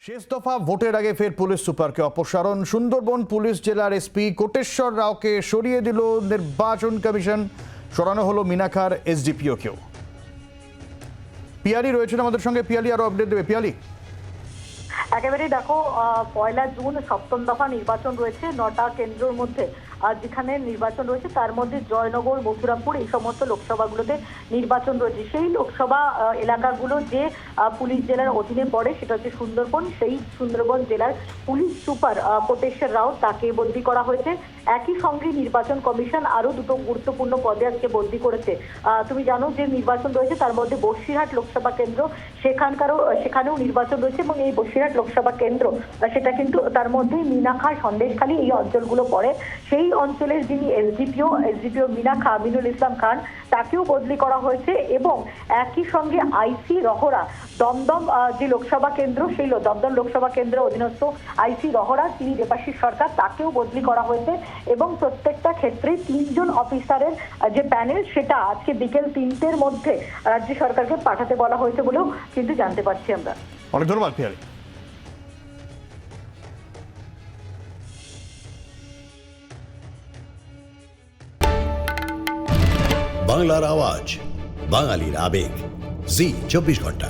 শেষ দফা ভোটের আগে ফের পুলিশ সুপারকে অপসারণ। সুন্দরবন পুলিশ জেলার এসপি কোটেশ্বর রাওকে সরিয়ে দিল নির্বাচন কমিশন। সরানো হলো মিনাখার এসডিপিওকেও। পিয়ালি রয়েছেন আমাদের সঙ্গে, পিয়ালি আরো আপডেট দেবে। পিয়ালি, একেবারেই দেখো, 1 জুন সপ্তম দফা নির্বাচন রয়েছে 9টা কেন্দ্রের মধ্যে। যেখানে নির্বাচন রয়েছে তার মধ্যে জয়নগর, মথুরাপুর এই সমস্ত লোকসভাগুলোতে নির্বাচন রয়েছে। সেই লোকসভা এলাকাগুলো যে পুলিশ জেলার অধীনে পড়ে সেটা হচ্ছে সুন্দরবন। সেই সুন্দরবন জেলার পুলিশ সুপার কোটেশ্বর রাও তাকে বদলি করা হয়েছে। একই সঙ্গে নির্বাচন কমিশন আরো দুটো গুরুত্বপূর্ণ পদে আজকে বদলি করেছে। তুমি জানো যে নির্বাচন রয়েছে তার মধ্যে বসিরহাট লোকসভা কেন্দ্র, সেখানেও নির্বাচন রয়েছে এবং এই বসিরহাট লোকসভা কেন্দ্র সেটা কিন্তু তার মধ্যে মিনাখা, সন্দেশখালী এই অঞ্চলগুলো পড়ে। সেই অঞ্চলের যিনি এসডিপিও মিনাখা আমিনুল ইসলাম খান তাকেও বদলি করা হয়েছে এবং একই সঙ্গে আইসি রহরা দমদম যে লোকসভা কেন্দ্র, সেই দমদম লোকসভা কেন্দ্রের অধীনস্থ আইসি রহরা তিনি দেবাশিস সরকার তাকেও বদলি করা হয়েছে এবং প্রত্যেকটা ক্ষেত্রে 3 জন অফিসারের যে প্যানেল সেটা আজকে বিকেল 3টের মধ্যে রাজ্য সরকারকে পাঠাতে বলা হয়েছে বলেও কিন্তু জানতে পারছি আমরা। অনেক ধন্যবাদ পিয়ালি। বাংলার আওয়াজ, বাঙালির আবেগ, জি 24 ঘন্টা।